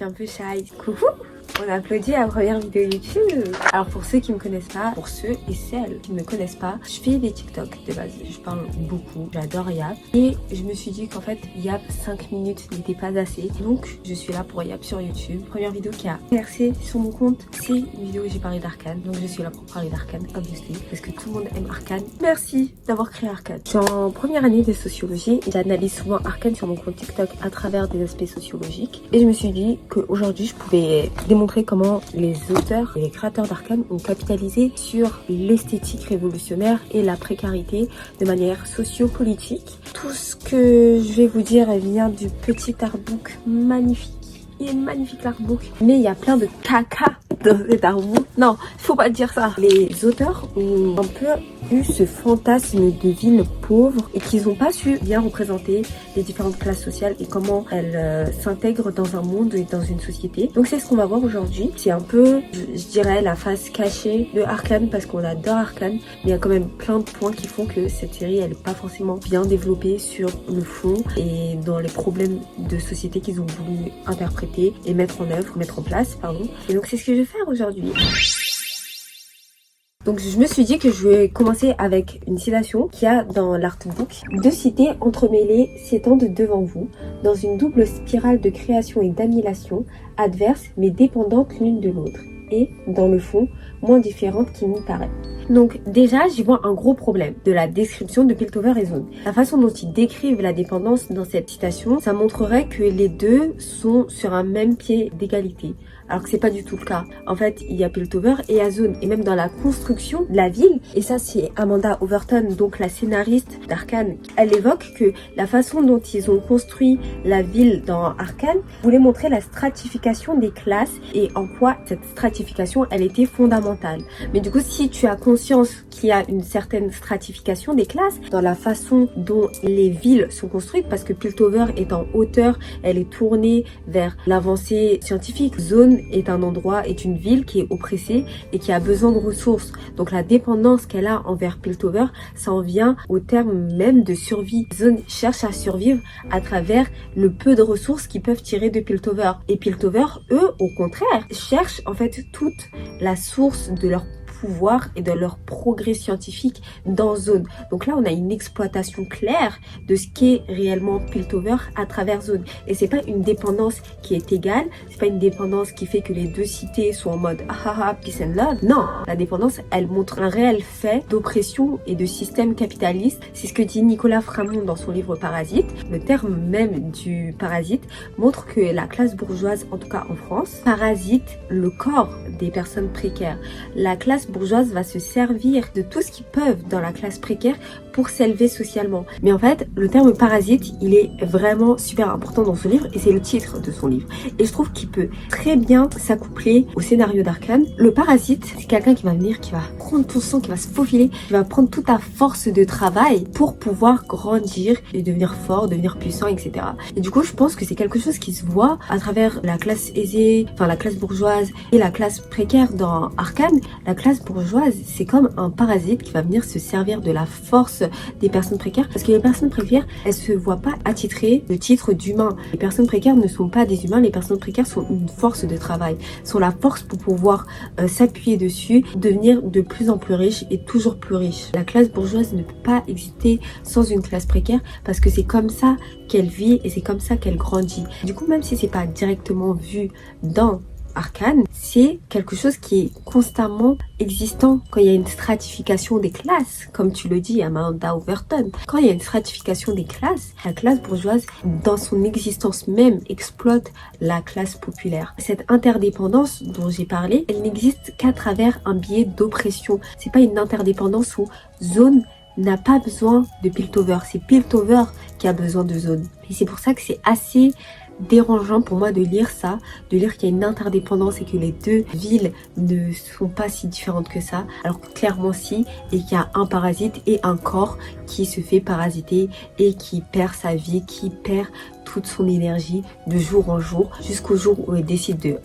suis un peu shy. Coucou! On applaudit la première vidéo YouTube. Alors pour ceux qui me connaissent pas, pour ceux et celles qui ne me connaissent pas, je fais des TikTok de base. Je parle beaucoup, j'adore Yap. Et je me suis dit qu'en fait Yap 5 minutes n'était pas assez. Donc je suis là pour Yap sur YouTube. Première vidéo qui a versé sur mon compte, c'est une vidéo où j'ai parlé d'Arcane. Donc je suis là pour parler d'Arcane, obviously. Parce que tout le monde aime Arcane. Merci d'avoir créé Arcane. Je suis en première année de sociologie. J'analyse souvent Arcane sur mon compte TikTok à travers des aspects sociologiques. Et je me suis dit qu'aujourd'hui je pouvais démontrer comment les auteurs et les créateurs d'Arcane ont capitalisé sur l'esthétique révolutionnaire et la précarité de manière sociopolitique. Tout ce que je vais vous dire vient du petit artbook magnifique. Il est magnifique l'artbook, mais il y a plein de caca dans cet artbook. Non, faut pas dire ça. Les auteurs ont un peu eu ce fantasme de ville pauvre et qu'ils n'ont pas su bien représenter les différentes classes sociales et comment elles s'intègrent dans un monde et dans une société. Donc c'est ce qu'on va voir aujourd'hui. C'est un peu, je dirais, la face cachée de Arcane parce qu'on adore Arcane, mais il y a quand même plein de points qui font que cette série elle n'est pas forcément bien développée sur le fond et dans les problèmes de société qu'ils ont voulu interpréter et mettre en place, pardon. Et donc c'est ce que je vais faire aujourd'hui. Donc je me suis dit que je vais commencer avec une citation qu'il y a dans l'artbook. Deux cités entremêlées s'étendent devant vous, dans une double spirale de création et d'annihilation, adverses mais dépendantes l'une de l'autre, et, dans le fond, moins différentes qu'il n'y paraît. Donc déjà, j'y vois un gros problème de la description de Piltover et Zone. La façon dont ils décrivent la dépendance dans cette citation, ça montrerait que les deux sont sur un même pied d'égalité. Alors que c'est pas du tout le cas. En fait, il y a Piltover et il y a Zone. Et même dans la construction de la ville, et ça c'est Amanda Overton, donc la scénariste d'Arcane, elle évoque que la façon dont ils ont construit la ville dans Arcane voulait montrer la stratification des classes et en quoi cette stratification, elle était fondamentale. Mais du coup, si tu as conscience qu'il y a une certaine stratification des classes dans la façon dont les villes sont construites, parce que Piltover est en hauteur, elle est tournée vers l'avancée scientifique. Zone est un endroit, est une ville qui est oppressée et qui a besoin de ressources. Donc la dépendance qu'elle a envers Piltover, ça en vient au terme même de survie. Zone cherche à survivre à travers le peu de ressources qu'ils peuvent tirer de Piltover. Et Piltover, eux, au contraire, cherchent en fait toute la source de leur pouvoir et de leur progrès scientifique dans Zone. Donc là, on a une exploitation claire de ce qu'est réellement Piltover à travers Zone. Et c'est pas une dépendance qui est égale, c'est pas une dépendance qui fait que les deux cités sont en mode ah peace and love. Non, la dépendance, elle montre un réel fait d'oppression et de système capitaliste. C'est ce que dit Nicolas Framont dans son livre Parasite. Le terme même du parasite montre que la classe bourgeoise, en tout cas en France, parasite le corps des personnes précaires. La classe bourgeoise va se servir de tout ce qu'ils peuvent dans la classe précaire pour s'élever socialement. Mais en fait, le terme parasite, il est vraiment super important dans ce livre et c'est le titre de son livre. Et je trouve qu'il peut très bien s'accoupler au scénario d'Arcane. Le parasite, c'est quelqu'un qui va venir, qui va prendre ton sang, qui va se faufiler, qui va prendre toute ta force de travail pour pouvoir grandir et devenir fort, devenir puissant, etc. Et du coup, je pense que c'est quelque chose qui se voit à travers la classe aisée, enfin la classe bourgeoise et la classe précaire dans Arcane. La classe bourgeoise, c'est comme un parasite qui va venir se servir de la force des personnes précaires, parce que les personnes précaires, elles se voient pas attitrées le titre d'humain. Les personnes précaires ne sont pas des humains, les personnes précaires sont une force de travail, sont la force pour pouvoir s'appuyer dessus, devenir de plus en plus riche et toujours plus riche. La classe bourgeoise ne peut pas exister sans une classe précaire parce que c'est comme ça qu'elle vit et c'est comme ça qu'elle grandit. Du coup, même si c'est pas directement vu dans Arcane, c'est quelque chose qui est constamment existant quand il y a une stratification des classes, comme tu le dis Amanda Overton. Quand il y a une stratification des classes, la classe bourgeoise, dans son existence même, exploite la classe populaire. Cette interdépendance dont j'ai parlé, elle n'existe qu'à travers un biais d'oppression. C'est pas une interdépendance où Zone n'a pas besoin de Piltover, c'est Piltover qui a besoin de Zone. Et c'est pour ça que c'est assez dérangeant pour moi de lire ça, de lire qu'il y a une interdépendance et que les deux villes ne sont pas si différentes que ça, alors que clairement si, et qu'il y a un parasite et un corps qui se fait parasiter et qui perd sa vie, qui perd toute son énergie de jour en jour, jusqu'au jour où elle décide de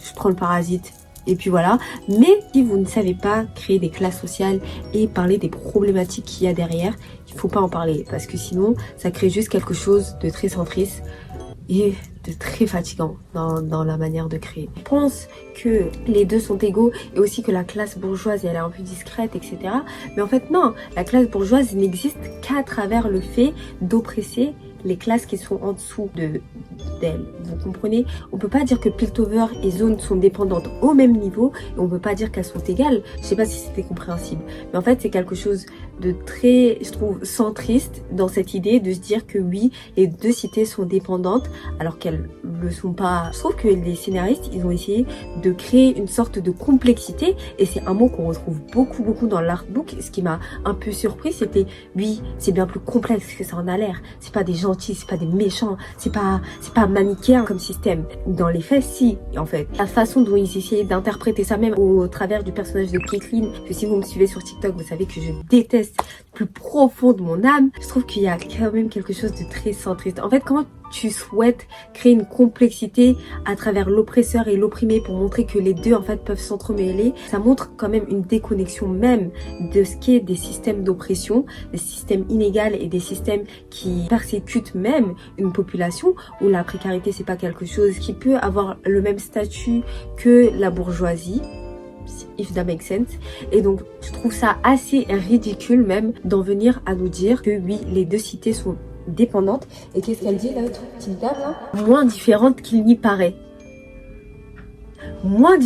je prends le parasite. Et puis voilà, mais si vous ne savez pas créer des classes sociales et parler des problématiques qu'il y a derrière, il ne faut pas en parler parce que sinon ça crée juste quelque chose de très centriste et de très fatigant dans la manière de créer. Je pense que les deux sont égaux et aussi que la classe bourgeoise elle est un peu discrète, etc. Mais en fait non, la classe bourgeoise n'existe qu'à travers le fait d'oppresser les classes qui sont en dessous d'elle. Vous comprenez? On peut pas dire que Piltover et Zone sont dépendantes au même niveau et on peut pas dire qu'elles sont égales. Je sais pas si c'était compréhensible. Mais en fait, c'est quelque chose de très, je trouve, centriste dans cette idée de se dire que oui, les deux cités sont dépendantes alors qu'elles le sont pas. Je trouve que les scénaristes, ils ont essayé de créer une sorte de complexité et c'est un mot qu'on retrouve beaucoup dans l'artbook. Ce qui m'a un peu surpris, c'était oui, c'est bien plus complexe que ça en a l'air. C'est pas des gentils, c'est pas des méchants, c'est pas manichéen comme système. Dans les faits, si, en fait. La façon dont ils essayaient d'interpréter ça même au travers du personnage de Caitlyn, que si vous me suivez sur TikTok, vous savez que je déteste plus profond de mon âme, je trouve qu'il y a quand même quelque chose de très centriste. En fait, comment tu souhaites créer une complexité à travers l'oppresseur et l'opprimé pour montrer que les deux en fait peuvent s'entremêler, ça montre quand même une déconnexion même de ce qu'est des systèmes d'oppression, des systèmes inégaux et des systèmes qui persécutent même une population où la précarité c'est pas quelque chose qui peut avoir le même statut que la bourgeoisie, if that makes sense. Et donc je trouve ça assez ridicule même d'en venir à nous dire que oui, les deux cités sont dépendantes. Et qu'est-ce qu'elle dit là, petite dame là? Moins différente qu'il n'y paraît. Moins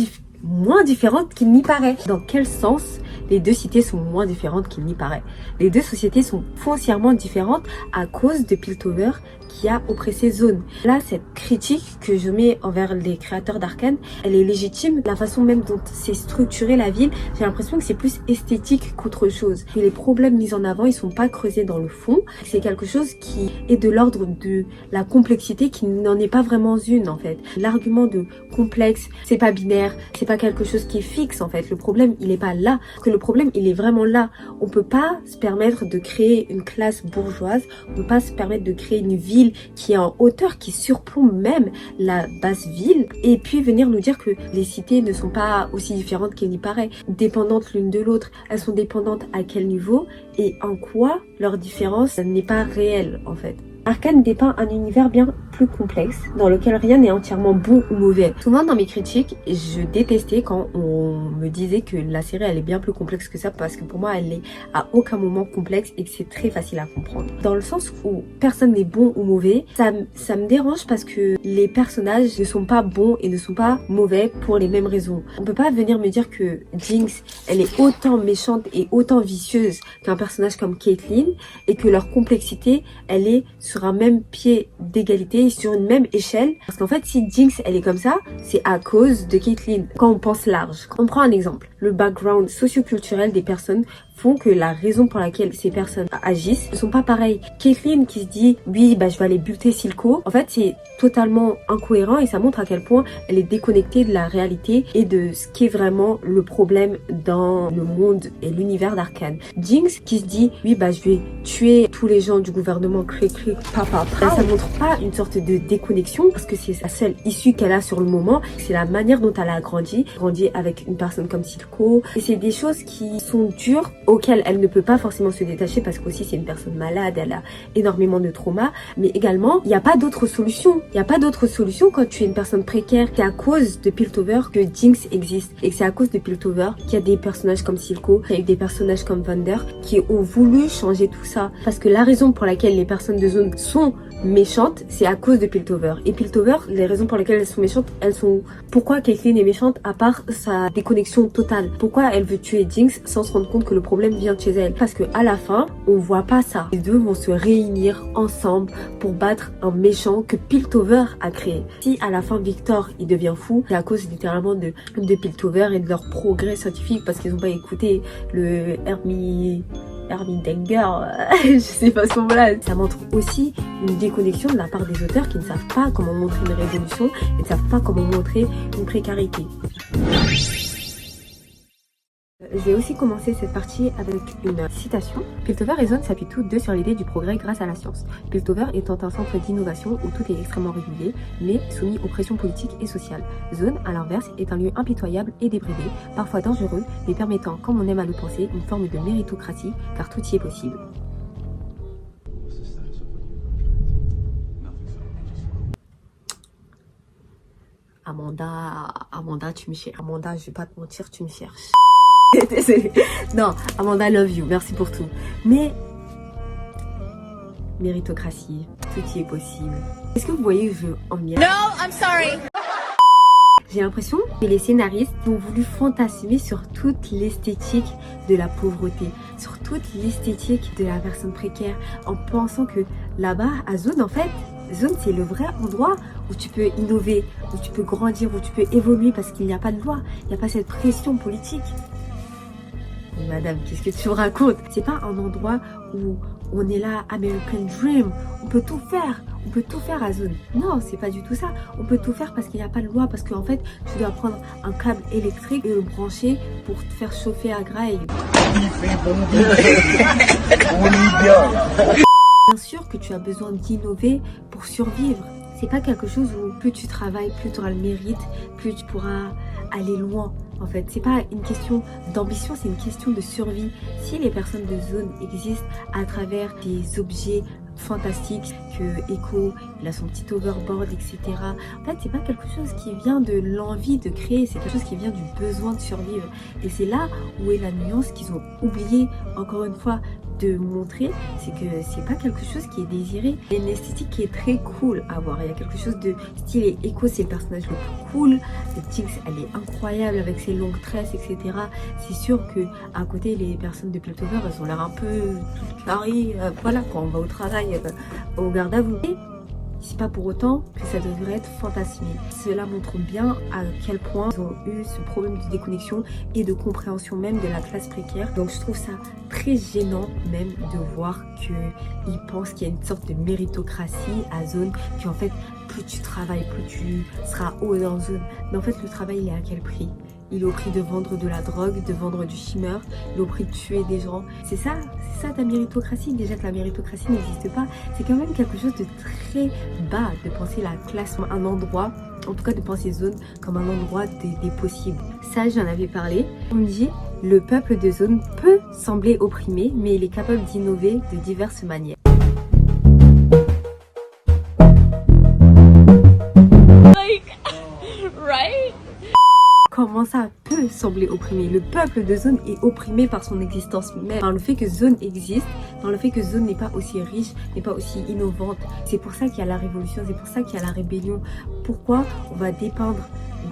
différente qu'il n'y paraît. Dans quel sens les deux cités sont moins différentes qu'il n'y paraît? Les deux sociétés sont foncièrement différentes à cause de Piltover qui a oppressé Zone. Là, cette critique que je mets envers les créateurs d'Arcane, elle est légitime. La façon même dont c'est structuré la ville, j'ai l'impression que c'est plus esthétique qu'autre chose. Et les problèmes mis en avant, ils sont pas creusés dans le fond. C'est quelque chose qui est de l'ordre de la complexité qui n'en est pas vraiment une en fait. L'argument de complexe, c'est pas binaire, c'est pas quelque chose qui est fixe en fait. Le problème, il est pas là. Parce que le problème, il est vraiment là. On peut pas se permettre de créer une classe bourgeoise, on peut pas se permettre de créer une ville qui est en hauteur, qui surplombe même la basse ville, et puis venir nous dire que les cités ne sont pas aussi différentes qu'il n'y paraît, dépendantes l'une de l'autre. Elles sont dépendantes à quel niveau et en quoi leur différence n'est pas réelle en fait. Arcane dépeint un univers bien plus complexe, dans lequel rien n'est entièrement bon ou mauvais. Souvent dans mes critiques, je détestais quand on me disait que la série elle est bien plus complexe que ça, parce que pour moi elle est à aucun moment complexe et que c'est très facile à comprendre. Dans le sens où personne n'est bon ou mauvais, ça me dérange parce que les personnages ne sont pas bons et ne sont pas mauvais pour les mêmes raisons. On peut pas venir me dire que Jinx, elle est autant méchante et autant vicieuse qu'un personnage comme Caitlyn et que leur complexité, elle est sur un même pied d'égalité, sur une même échelle. Parce qu'en fait, si Jinx, elle est comme ça, c'est à cause de Caitlyn. Quand on pense large, on prend un exemple. Le background socio-culturel des personnes font que la raison pour laquelle ces personnes agissent ne sont pas pareilles. Caitlyn qui se dit oui je vais aller buter Silco, en fait c'est totalement incohérent et ça montre à quel point elle est déconnectée de la réalité et de ce qui est vraiment le problème dans le monde et l'univers d'Arcane. Jinx qui se dit oui je vais tuer tous les gens du gouvernement, cric papa. Ça montre pas une sorte de déconnexion parce que c'est la seule issue qu'elle a sur le moment, c'est la manière dont elle a grandi avec une personne comme Silco, et c'est des choses qui sont dures auquel elle ne peut pas forcément se détacher parce qu'aussi c'est une personne malade, elle a énormément de traumas, mais également il n'y a pas d'autre solution. Il n'y a pas d'autre solution quand tu es une personne précaire. C'est à cause de Piltover que Jinx existe et c'est à cause de Piltover qu'il y a des personnages comme Silco, il y a eu des personnages comme Vander qui ont voulu changer tout ça, parce que la raison pour laquelle les personnes de zone sont méchantes, c'est à cause de Piltover. Et Piltover, les raisons pour lesquelles elles sont méchantes, elles sont... Pourquoi Caitlyn est méchante à part sa déconnexion totale? Pourquoi elle veut tuer Jinx sans se rendre compte que le problème vient de chez elle? Parce que à la fin, on voit pas ça. Les deux vont se réunir ensemble pour battre un méchant que Piltover a créé. Si à la fin Victor il devient fou, c'est à cause littéralement de Piltover et de leur progrès scientifique, parce qu'ils ont pas écouté le Hermidanger, je sais pas ce mot-là. Ça montre aussi une déconnexion de la part des auteurs qui ne savent pas comment montrer une révolution et ne savent pas comment montrer une précarité. J'ai aussi commencé cette partie avec une citation. Piltover et Zone s'appuient toutes deux sur l'idée du progrès grâce à la science. Piltover étant un centre d'innovation où tout est extrêmement régulier, mais soumis aux pressions politiques et sociales. Zone, à l'inverse, est un lieu impitoyable et débridé, parfois dangereux, mais permettant, comme on aime à le penser, une forme de méritocratie, car tout y est possible. Amanda, tu me cherches. Amanda, je vais pas te mentir, tu me cherches. Désolée. Non, Amanda, love you, merci pour tout. Mais méritocratie, tout y est possible. Est-ce que vous voyez où je veux en venir? No, I'm sorry. J'ai l'impression que les scénaristes ont voulu fantasmer sur toute l'esthétique de la pauvreté, sur toute l'esthétique de la personne précaire, en pensant que là-bas, à Zone, en fait, Zone, c'est le vrai endroit où tu peux innover, où tu peux grandir, où tu peux évoluer, parce qu'il n'y a pas de loi, il n'y a pas cette pression politique. Madame, qu'est-ce que tu me racontes? C'est pas un endroit où on est là, American Dream, on peut tout faire à Zone. Non, c'est pas du tout ça. On peut tout faire parce qu'il n'y a pas de loi, parce qu'en fait, tu dois prendre un câble électrique et le brancher pour te faire chauffer à Grail. Bien sûr que tu as besoin d'innover pour survivre. C'est pas quelque chose où plus tu travailles, plus tu auras le mérite, plus tu pourras aller loin. En fait, c'est pas une question d'ambition, c'est une question de survie. Si les personnes de Zone existent à travers des objets fantastiques, que Echo, il a son petit overboard, etc. En fait, c'est pas quelque chose qui vient de l'envie de créer, c'est quelque chose qui vient du besoin de survivre. Et c'est là où est la nuance qu'ils ont oublié, encore une fois, de montrer, c'est que c'est pas quelque chose qui est désiré. Il y a une esthétique qui est très cool à voir. Il y a quelque chose de stylé. Echo, c'est le personnage le plus cool. Jinx, elle est incroyable avec ses longues tresses, etc. C'est sûr que à côté, les personnes de Piltover, elles ont l'air un peu toutes carrées. Voilà, quand on va au travail, au garde à vous. Et c'est pas pour autant que ça devrait être fantasmé. Cela montre bien à quel point ils ont eu ce problème de déconnexion et de compréhension même de la classe précaire. Donc je trouve ça très gênant même de voir qu'ils pensent qu'il y a une sorte de méritocratie à Zone, qu'en fait plus tu travailles, plus tu seras haut dans Zone. Mais en fait le travail il est à quel prix? Il est au prix de vendre de la drogue, de vendre du shimmer, il est au prix de tuer des gens. C'est ça ta méritocratie. Déjà que la méritocratie n'existe pas, c'est quand même quelque chose de très bas de penser la classe comme un endroit, en tout cas de penser Zone comme un endroit des possibles. Ça, j'en avais parlé. On me dit, le peuple de Zone peut sembler opprimé, mais il est capable d'innover de diverses manières. Comment ça peut sembler opprimé? Le peuple de Zone est opprimé par son existence même, par le fait que Zone existe, par le fait que Zone n'est pas aussi riche, n'est pas aussi innovante. C'est pour ça qu'il y a la révolution, c'est pour ça qu'il y a la rébellion. Pourquoi on va dépeindre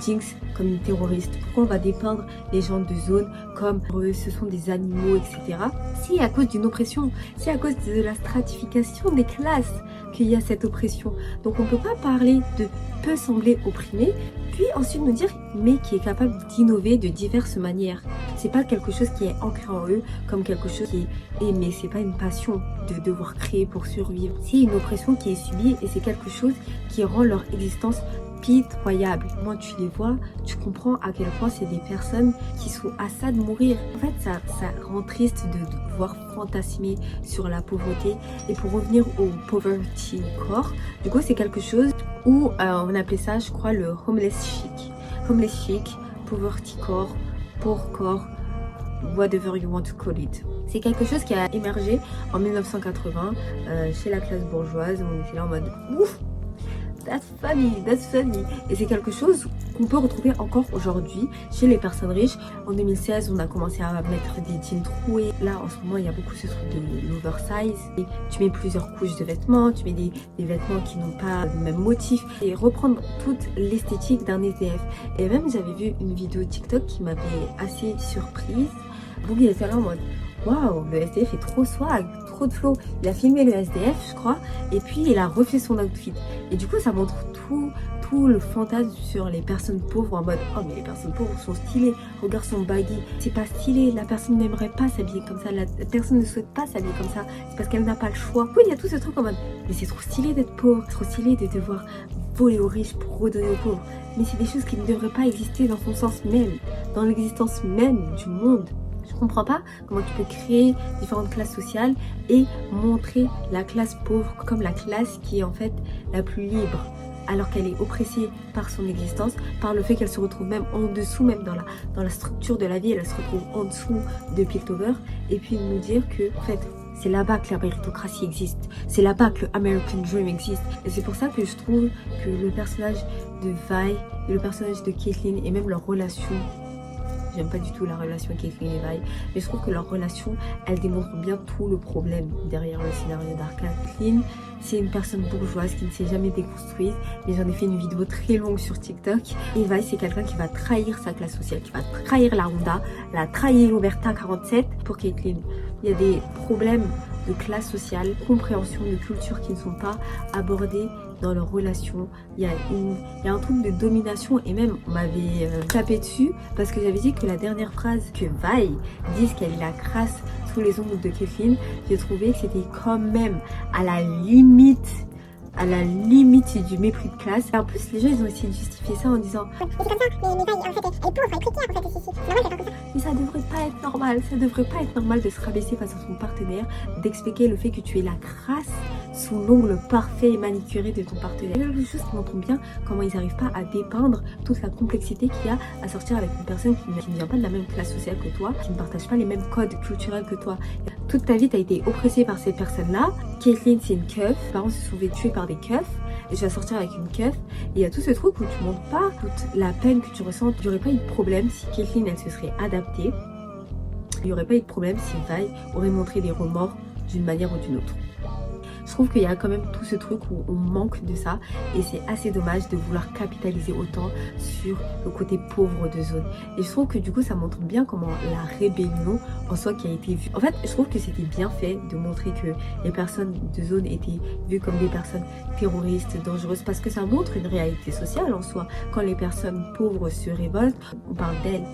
Jinx comme une terroriste? Pourquoi on va dépeindre les gens de Zone comme ce sont des animaux, etc. C'est à cause d'une oppression, c'est à cause de la stratification des classes qu'il y a cette oppression. Donc on ne peut pas parler de peut sembler opprimé, puis ensuite nous dire mais qui est capable d'innover de diverses manières. C'est pas quelque chose qui est ancré en eux comme quelque chose qui est aimé, c'est pas une passion de devoir créer pour survivre. C'est une oppression qui est subie et c'est quelque chose qui rend leur existence pitoyable. Moi tu les vois, tu comprends à quel point c'est des personnes qui sont à ça de mourir. En fait ça rend triste de devoir fantasmer sur la pauvreté. Et pour revenir au poverty core, du coup c'est quelque chose où on appelait ça je crois le homeless chic. Homeless chic, poverty core, poor core, whatever you want to call it. C'est quelque chose qui a émergé en 1980 chez la classe bourgeoise. On était là en mode ouf, that's funny. Et c'est quelque chose qu'on peut retrouver encore aujourd'hui chez les personnes riches. En 2016, on a commencé à mettre des jeans troués. Là, en ce moment, il y a beaucoup ce truc de l'oversize. Et tu mets plusieurs couches de vêtements, tu mets des vêtements qui n'ont pas le même motif. Et reprendre toute l'esthétique d'un SDF. Et même, j'avais vu une vidéo TikTok qui m'avait assez surprise. Boogie était là en mode waouh, le SDF est trop swag, trop de flow. Il a filmé le SDF, je crois, et puis il a refait son outfit. Et du coup, ça montre tout le fantasme sur les personnes pauvres en mode oh mais les personnes pauvres sont stylées, regarde son baggy, c'est pas stylé, la personne n'aimerait pas s'habiller comme ça, la personne ne souhaite pas s'habiller comme ça, c'est parce qu'elle n'a pas le choix. Oui, il y a tout ce truc en mode mais c'est trop stylé d'être pauvre, trop stylé de devoir voler aux riches pour redonner aux pauvres. Mais c'est des choses qui ne devraient pas exister dans son sens même, dans l'existence même du monde. Je comprends pas comment tu peux créer différentes classes sociales et montrer la classe pauvre comme la classe qui est en fait la plus libre, alors qu'elle est oppressée par son existence, par le fait qu'elle se retrouve même en dessous, même dans la structure de la vie, elle se retrouve en dessous de Piltover, et puis nous dire que en fait C'est là-bas que la méritocratie existe. C'est là-bas que American Dream existe. Et c'est pour ça que je trouve que le personnage de Vi et le personnage de Caitlyn et même leur relation, j'aime pas du tout la relation Caitlyn et Vi, mais je trouve que leur relation, elle démontre bien tout le problème derrière le scénario d'Arcane. Caitlyn, c'est une personne bourgeoise qui ne s'est jamais déconstruite, mais j'en ai fait une vidéo très longue sur TikTok. Et Vi, c'est quelqu'un qui va trahir sa classe sociale, qui va trahir la Honda, la trahir l'Oberta 47 pour Caitlyn. Il y a des problèmes de classe sociale, compréhension de culture qui ne sont pas abordés dans leur relation. Il y a un truc de domination et même on m'avait tapé dessus parce que j'avais dit que la dernière phrase que Vi dise qu'elle est la crasse sous les ongles de Caitlyn, j'ai trouvé que c'était quand même à la limite du mépris de classe. Et en plus, les gens, ils ont essayé de justifier ça en disant mais c'est comme ça, mais en fait, elle est pauvre, elle est précaire, en fait, c'est normal qu'elle fasse comme ça. Mais ça devrait pas être normal, ça devrait pas être normal de se rabaisser face à son partenaire, d'expliquer le fait que tu es la crasse sous l'ongle parfait et manicuré de ton partenaire. Il y a des choses qui montrent bien comment ils n'arrivent pas à dépeindre toute la complexité qu'il y a à sortir avec une personne qui ne vient pas de la même classe sociale que toi, qui ne partage pas les mêmes codes culturels que toi. Toute ta vie, tu as été oppressée par ces personnes-là. Caitlyn, c'est une keuf. Mes parents se sont fait tuer par des keufs. Et tu vas sortir avec une keuf. Et il y a tout ce truc où tu montres pas toute la peine que tu ressens. Il n'y aurait pas eu de problème si Caitlyn, elle se serait adaptée. Il n'y aurait pas eu de problème si Vi aurait montré des remords d'une manière ou d'une autre. Je trouve qu'il y a quand même tout ce truc où on manque de ça et c'est assez dommage de vouloir capitaliser autant sur le côté pauvre de Zone. Et je trouve que du coup ça montre bien comment la rébellion en soi qui a été vue. En fait, je trouve que c'était bien fait de montrer que les personnes de Zone étaient vues comme des personnes terroristes, dangereuses, parce que ça montre une réalité sociale en soi. Quand les personnes pauvres se révoltent, on parle d'elles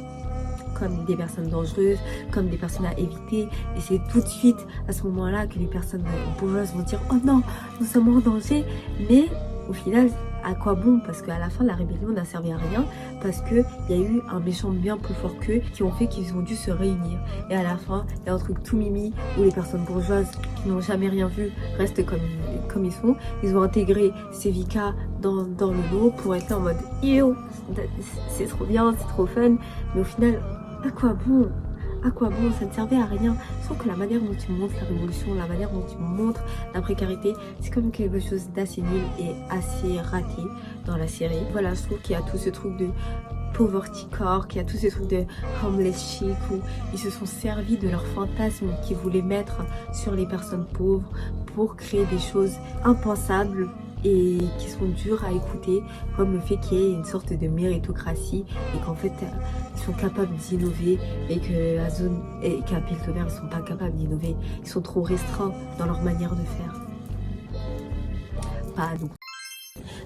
comme des personnes dangereuses, comme des personnes à éviter. Et c'est tout de suite à ce moment-là que les personnes bourgeoises vont dire « Oh non, nous sommes en danger !» Mais au final, à quoi bon? Parce qu'à la fin, la rébellion n'a servi à rien parce qu'il y a eu un méchant bien plus fort qu'eux qui ont fait qu'ils ont dû se réunir. Et à la fin, il y a un truc tout mimi où les personnes bourgeoises qui n'ont jamais rien vu restent comme ils sont. Ils ont intégré Sevika dans le lot pour être là en mode « Yo, c'est trop bien, c'est trop fun !» Mais au final, à quoi bon? À quoi bon? Ça ne servait à rien. Je trouve que la manière dont tu montres la révolution, la manière dont tu montres la précarité, c'est comme quelque chose d'assez nul et assez raté dans la série. Voilà, je trouve qu'il y a tout ce truc de poverty core, qu'il y a tout ce truc de homeless chic où ils se sont servis de leurs fantasmes qu'ils voulaient mettre sur les personnes pauvres pour créer des choses impensables et qui sont durs à écouter, comme le fait qu'il y ait une sorte de méritocratie et qu'en fait ils sont capables d'innover et qu'à Zone et qu'à Piltover ils sont pas capables d'innover, ils sont trop restreints dans leur manière de faire. Pas nous.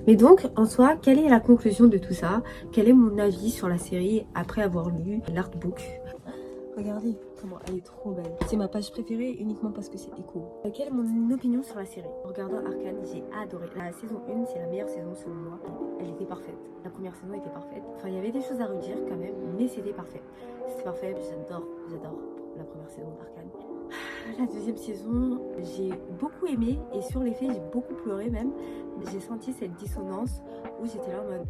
Mais donc, en soi, quelle est la conclusion de tout ça? Quel est mon avis sur la série après avoir lu l'artbook? Regardez comment elle est trop belle. C'est ma page préférée uniquement parce que c'est éco. Quelle est mon opinion sur la série? En regardant Arcane, j'ai adoré. La saison 1, c'est la meilleure saison selon moi. Elle était parfaite. La première saison était parfaite. Enfin, il y avait des choses à redire quand même, mais c'était parfait. C'était parfait, j'adore la première saison d'Arcane. La deuxième saison, j'ai beaucoup aimé et sur les faits, j'ai beaucoup pleuré même. J'ai senti cette dissonance où j'étais là en mode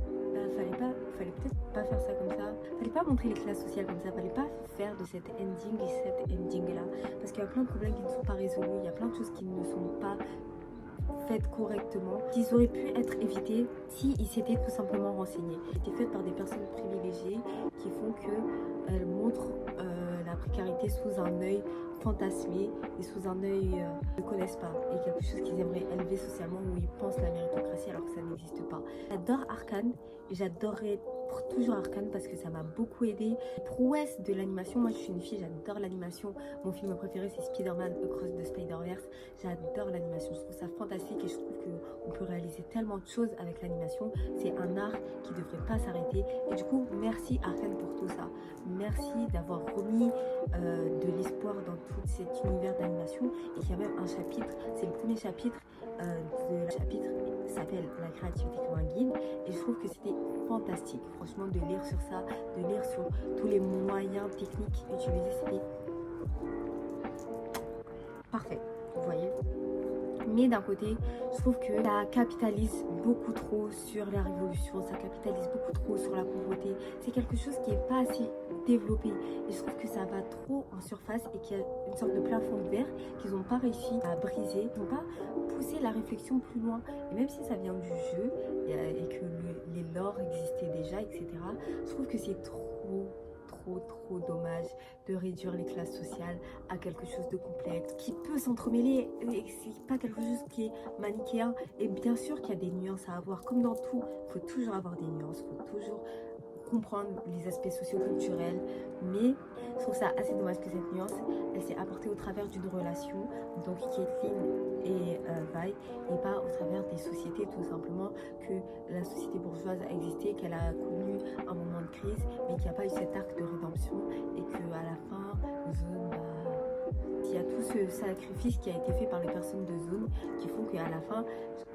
fallait peut-être pas faire ça comme ça, fallait pas montrer les classes sociales comme ça, fallait pas faire de cette ending et cette ending là, parce qu'il y a plein de problèmes qui ne sont pas résolus, il y a plein de choses qui ne sont pas faites correctement, qu'ils auraient pu être évités s'ils s'étaient tout simplement renseignés. C'était fait par des personnes privilégiées qui font qu'elles montrent la précarité sous un œil fantasmé et sous un œil qu'ils ne connaissent pas et quelque chose qu'ils aimeraient élever socialement où ils pensent la méritocratie alors que ça n'existe pas. J'adore Arcane et j'adorerai pour toujours Arcane parce que ça m'a beaucoup aidé. Prouesse de l'animation, moi je suis une fille, j'adore l'animation. Mon film préféré c'est Spider-Man Across the Spider-Verse. J'adore l'animation, je trouve ça fantastique et je trouve qu'on peut réaliser tellement de choses avec l'animation. C'est un art qui ne devrait pas s'arrêter et du coup merci Arcane pour tout ça. Merci d'avoir remis de l'espoir dans tout cet univers d'animation et qu'il y a même un chapitre, c'est le premier chapitre de la chapitre qui s'appelle La créativité comme un guide et je trouve que c'était fantastique franchement de lire sur ça, de lire sur tous les moyens techniques utilisés, c'était parfait, vous voyez. Mais d'un côté, je trouve que ça capitalise beaucoup trop sur la révolution, ça capitalise beaucoup trop sur la pauvreté. C'est quelque chose qui n'est pas assez développé. Et je trouve que ça va trop en surface et qu'il y a une sorte de plafond de verre qu'ils n'ont pas réussi à briser, ils n'ont pas poussé la réflexion plus loin. Et même si ça vient du jeu et que les lores existaient déjà, etc., je trouve que c'est trop dommage de réduire les classes sociales à quelque chose de complexe qui peut s'entremêler, et c'est pas quelque chose qui est manichéen. Et bien sûr qu'il y a des nuances à avoir, comme dans tout, il faut toujours avoir des nuances, il faut toujours comprendre les aspects socio-culturels, mais je trouve ça assez dommage que cette nuance elle s'est apportée au travers d'une relation, donc Caitlyn et Vi, et pas au travers des sociétés, tout simplement que la société bourgeoise a existé, qu'elle a connu un moment de crise, mais qu'il n'y a pas eu cet arc de rédemption, et qu'à la fin, Zone, il y a tout ce sacrifice qui a été fait par les personnes de Zone qui font qu'à la fin,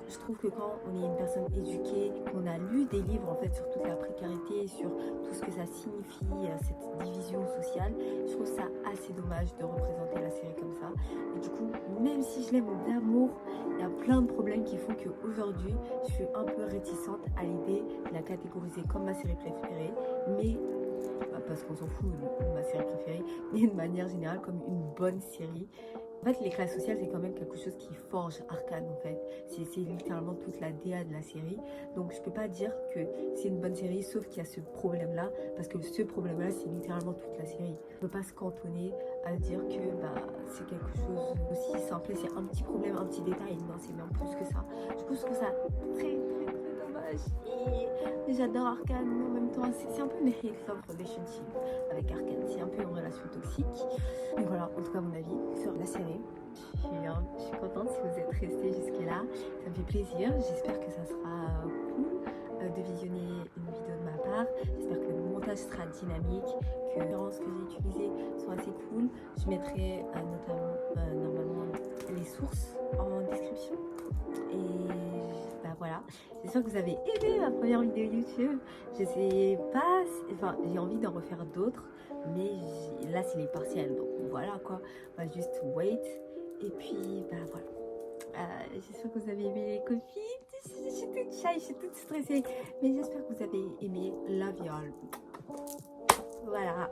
je trouve que quand on est une personne éduquée, qu'on a lu des livres en fait sur toute la précarité, sur tout ce que ça signifie, cette division sociale, je trouve ça assez dommage de représenter la série comme ça. Et du coup, même si je l'aime d'amour, il y a plein de problèmes qui font qu'aujourd'hui, je suis un peu réticente à l'idée de la catégoriser comme ma série préférée, mais parce qu'on s'en fout de ma série préférée, mais de manière générale comme une bonne série. En fait, les classes sociales, c'est quand même quelque chose qui forge Arcane, en fait. C'est littéralement toute la DA de la série. Donc, je peux pas dire que c'est une bonne série, sauf qu'il y a ce problème-là, parce que ce problème-là, c'est littéralement toute la série. On peut pas se cantonner à dire que c'est quelque chose aussi simple, c'est un petit problème, un petit détail. Non, c'est bien plus que ça. Du coup, je trouve ça très dommage. Et j'adore Arcane, mais en même temps, c'est un peu une hate-love relationship avec Arcane. C'est un peu une relation toxique. Mais voilà, en tout cas, mon avis sur la série. Je suis contente si vous êtes restés jusque-là. Ça me fait plaisir. J'espère que ça sera cool de visionner une vidéo de ma part. J'espère que le montage sera dynamique, que les références que j'ai utilisées sont assez cool. Je mettrai notamment normalement les sources en description. Et voilà, j'espère que vous avez aimé ma première vidéo YouTube. Je sais pas, j'ai envie d'en refaire d'autres, mais là c'est les partiels, donc voilà quoi. On va juste wait. Et puis voilà. J'espère que vous avez aimé les copines. Je suis toute shy, je suis toute stressée, mais j'espère que vous avez aimé. Love y'all. Voilà.